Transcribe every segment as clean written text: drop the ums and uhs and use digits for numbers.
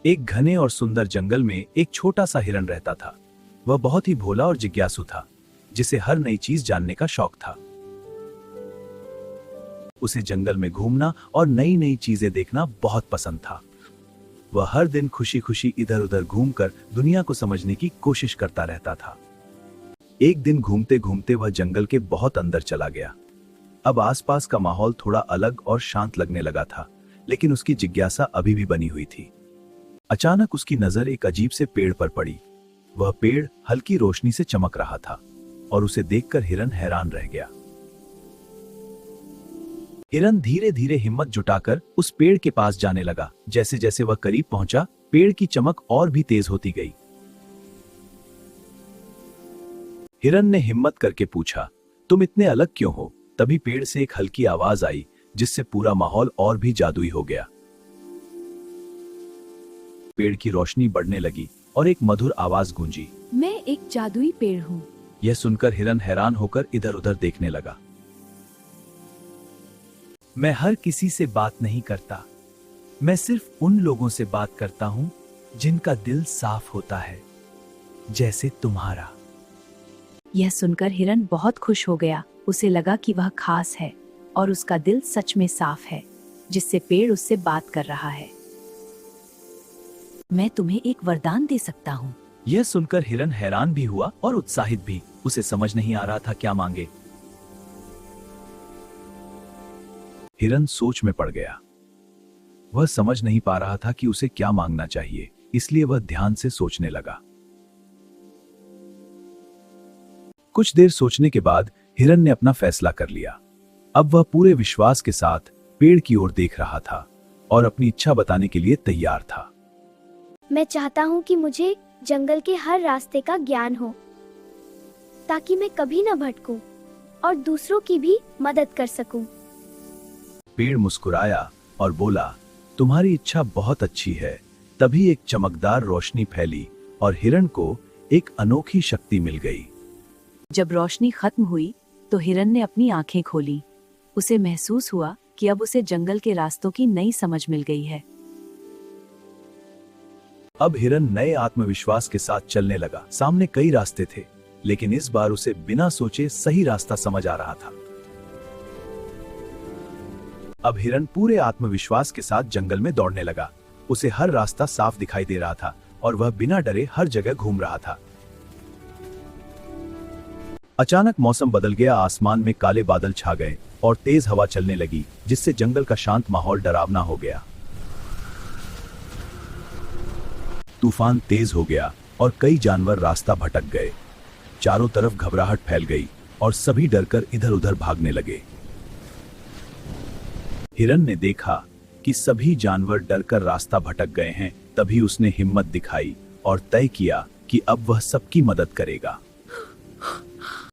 एक घने और सुंदर जंगल में एक छोटा सा हिरन रहता था। वह बहुत ही भोला और जिज्ञासु था, जिसे हर नई चीज जानने का शौक था। उसे जंगल में घूमना और नई नई चीजें देखना बहुत पसंद था। वह हर दिन खुशी खुशी इधर उधर घूमकर दुनिया को समझने की कोशिश करता रहता था। एक दिन घूमते घूमते वह जंगल के बहुत अंदर चला गया। अब आसपास का माहौल थोड़ा अलग और शांत लगने लगा था, लेकिन उसकी जिज्ञासा अभी भी बनी हुई थी। अचानक उसकी नजर एक अजीब से पेड़ पर पड़ी। वह पेड़ हल्की रोशनी से चमक रहा था और उसे देखकर हिरन हैरान रह गया। हिरन धीरे धीरे हिम्मत जुटाकर उस पेड़ के पास जाने लगा। जैसे जैसे वह करीब पहुंचा, पेड़ की चमक और भी तेज होती गई। हिरन ने हिम्मत करके पूछा, तुम इतने अलग क्यों हो? तभी पेड़ से एक हल्की आवाज आई, जिससे पूरा माहौल और भी जादुई हो गया। पेड़ की रोशनी बढ़ने लगी और एक मधुर आवाज गूंजी, मैं एक जादुई पेड़ हूँ। यह सुनकर हिरन हैरान होकर इधर उधर देखने लगा। मैं हर किसी से बात नहीं करता, मैं सिर्फ उन लोगों से बात करता हूँ जिनका दिल साफ होता है, जैसे तुम्हारा। यह सुनकर हिरन बहुत खुश हो गया। उसे लगा कि वह खास है और उसका दिल सच में साफ है, जिससे पेड़ उससे बात कर रहा है। मैं तुम्हें एक वरदान दे सकता हूँ। यह सुनकर हिरन हैरान भी हुआ और उत्साहित भी। उसे समझ नहीं आ रहा था क्या मांगे। हिरन सोच में पड़ गया। वह समझ नहीं पा रहा था कि उसे क्या मांगना चाहिए, इसलिए वह ध्यान से सोचने लगा। कुछ देर सोचने के बाद हिरन ने अपना फैसला कर लिया। अब वह पूरे विश्वास के साथ पेड़ की ओर देख रहा था और अपनी इच्छा बताने के लिए तैयार था। मैं चाहता हूँ कि मुझे जंगल के हर रास्ते का ज्ञान हो, ताकि मैं कभी न भटकूं और दूसरों की भी मदद कर सकूं। पेड़ मुस्कुराया और बोला, तुम्हारी इच्छा बहुत अच्छी है। तभी एक चमकदार रोशनी फैली और हिरन को एक अनोखी शक्ति मिल गई। जब रोशनी खत्म हुई तो हिरन ने अपनी आंखें खोली। उसे महसूस हुआ कि अब उसे जंगल के रास्तों की नई समझ मिल गई है। अब हिरन नए आत्मविश्वास के साथ चलने लगा। सामने कई रास्ते थे, लेकिन इस बार उसे बिना सोचे सही रास्ता समझ आ रहा था। अब हिरन पूरे आत्मविश्वास के साथ जंगल में दौड़ने लगा। उसे हर रास्ता साफ दिखाई दे रहा था और वह बिना डरे हर जगह घूम रहा था। अचानक मौसम बदल गया। आसमान में काले बादल छा गए और तेज हवा चलने लगी, जिससे जंगल का शांत माहौल डरावना हो गया। तूफान तेज हो गया और कई जानवर रास्ता भटक गए। चारों तरफ घबराहट फैल गई और सभी डरकर इधर उधर भागने लगे। हिरन ने देखा कि सभी जानवर डरकर रास्ता भटक गए हैं। तभी उसने हिम्मत दिखाई और तय किया कि अब वह सबकी मदद करेगा।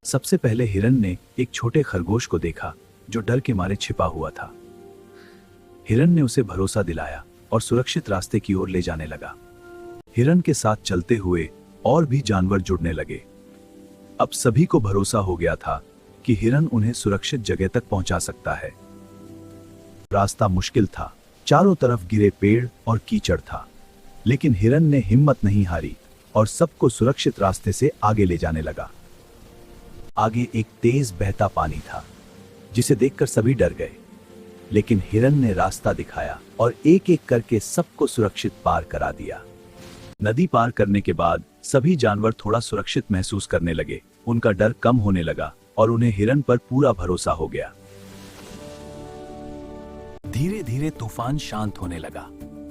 सबसे पहले हिरन ने एक छोटे खरगोश को देखा, जो डर के मारे छिपा हुआ था। हिरन ने उसे भरोसा दिलाया और सुरक्षित रास्ते की ओर ले जाने लगा। हिरन के साथ चलते हुए और भी जानवर जुड़ने लगे। अब सभी को भरोसा हो गया था कि हिरन उन्हें सुरक्षित जगह तक पहुंचा सकता है। रास्ता मुश्किल था, चारों तरफ गिरे पेड़ और कीचड़ था, लेकिन हिरन ने हिम्मत नहीं हारी और सबको सुरक्षित रास्ते से आगे ले जाने लगा। आगे एक तेज बहता पानी था, जिसे देखकर सभी डर गए, लेकिन हिरन ने रास्ता दिखाया और एक एक करके सबको सुरक्षित पार करा दिया। नदी पार करने के बाद सभी जानवर थोड़ा सुरक्षित महसूस करने लगे। उनका डर कम होने लगा और उन्हें हिरन पर पूरा भरोसा हो गया। धीरे धीरे तूफान शांत होने लगा।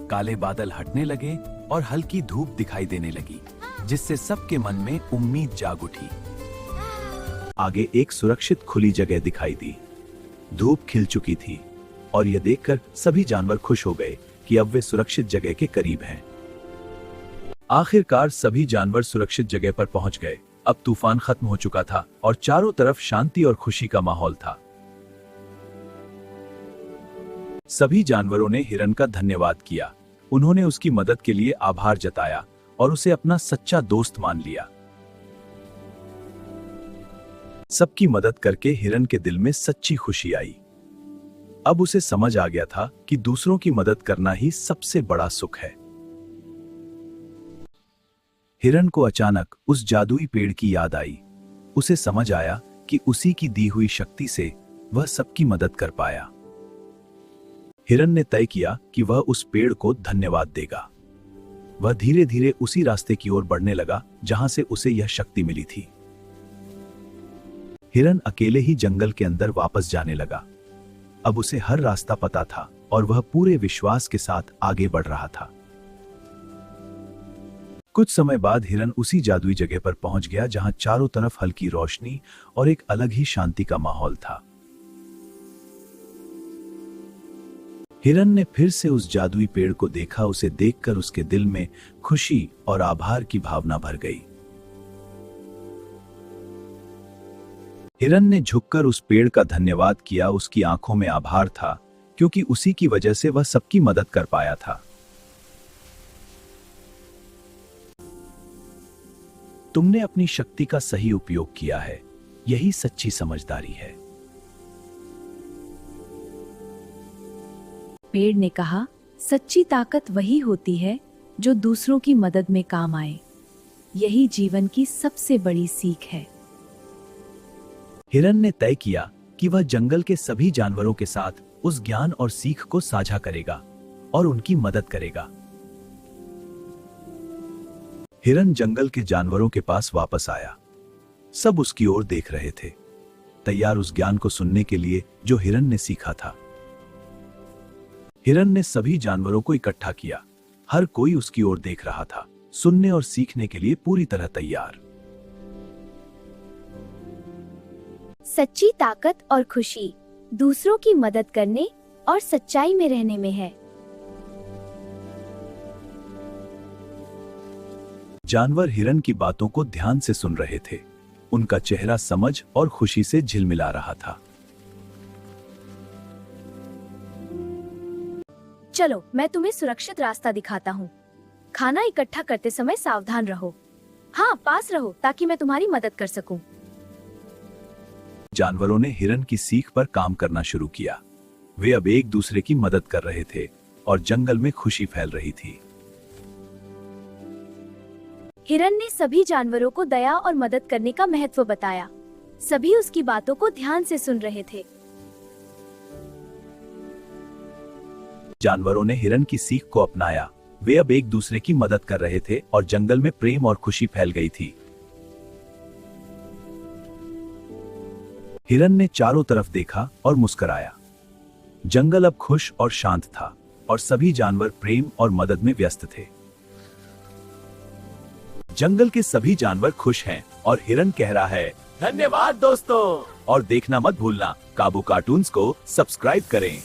काले बादल हटने लगे और हल्की धूप दिखाई देने लगी, जिससे सबके मन में उम्मीद जाग उठी। आगे एक सुरक्षित खुली जगह दिखाई दी। धूप खिल चुकी थी और यह देखकर सभी जानवर खुश हो गए कि अब वे सुरक्षित जगह के करीब हैं। आखिरकार सभी जानवर सुरक्षित जगह पर पहुंच गए। अब तूफान खत्म हो चुका था और चारों तरफ शांति और खुशी का माहौल था। सभी जानवरों ने हिरन का धन्यवाद किया। उन्होंने उसकी मदद के लिए आभार जताया और उसे अपना सच्चा दोस्त मान लिया। सबकी मदद करके हिरन के दिल में सच्ची खुशी आई। अब उसे समझ आ गया था कि दूसरों की मदद करना ही सबसे बड़ा सुख है। हिरन को अचानक उस जादुई पेड़ की याद आई। उसे समझ आया कि उसी की दी हुई शक्ति से वह सबकी मदद कर पाया। हिरन ने तय किया कि वह उस पेड़ को धन्यवाद देगा। वह धीरे धीरे उसी रास्ते की ओर बढ़ने लगा जहां से उसे यह शक्ति मिली थी। हिरन अकेले ही जंगल के अंदर वापस जाने लगा। अब उसे हर रास्ता पता था और वह पूरे विश्वास के साथ आगे बढ़ रहा था। कुछ समय बाद हिरन उसी जादुई जगह पर पहुंच गया जहां चारों तरफ हल्की रोशनी और एक अलग ही शांति का माहौल था। हिरन ने फिर से उस जादुई पेड़ को देखा। उसे देखकर उसके दिल में खुशी और आभार की भावना भर गई। हिरन ने झुककर उस पेड़ का धन्यवाद किया। उसकी आंखों में आभार था क्योंकि उसी की वजह से वह सबकी मदद कर पाया था। तुमने अपनी शक्ति का सही उपयोग किया है, यही सच्ची समझदारी है। पेड़ ने कहा, सच्ची ताकत वही होती है जो दूसरों की मदद में काम आए। यही जीवन की सबसे बड़ी सीख है। हिरन ने तय किया कि वह जंगल के सभी जानवरों के साथ उस ज्ञान और सीख को साझा करेगा और उनकी मदद करेगा। हिरन जंगल के जानवरों के पास वापस आया। सब उसकी ओर देख रहे थे, तैयार उस ज्ञान को सुनने के लिए जो हिरन ने सीखा था। हिरन ने सभी जानवरों को इकट्ठा किया। हर कोई उसकी ओर देख रहा था, सुनने और सीखने के लिए पूरी तरह तैयार। सच्ची ताकत और खुशी दूसरों की मदद करने और सच्चाई में रहने में है। जानवर हिरन की बातों को ध्यान से सुन रहे थे। उनका चेहरा समझ और खुशी से झिलमिला रहा था। चलो, मैं तुम्हें सुरक्षित रास्ता दिखाता हूँ। खाना इकट्ठा करते समय सावधान रहो। हाँ, पास रहो ताकि मैं तुम्हारी मदद कर सकूं। जानवरों ने हिरन की सीख पर काम करना शुरू किया। वे अब एक दूसरे की मदद कर रहे थे और जंगल में खुशी फैल रही थी। हिरन ने सभी जानवरों को दया और मदद करने का महत्व बताया। सभी उसकी बातों को ध्यान से सुन रहे थे। जानवरों ने हिरन की सीख को अपनाया। वे अब एक दूसरे की मदद कर रहे थे और जंगल में प्रेम और खुशी फैल गई थी। हिरन ने चारों तरफ देखा और मुस्कुराया। जंगल अब खुश और शांत था और सभी जानवर प्रेम और मदद में व्यस्त थे। जंगल के सभी जानवर खुश हैं और हिरन कह रहा है, धन्यवाद दोस्तों। और देखना मत भूलना, काबू कार्टून्स को सब्सक्राइब करें।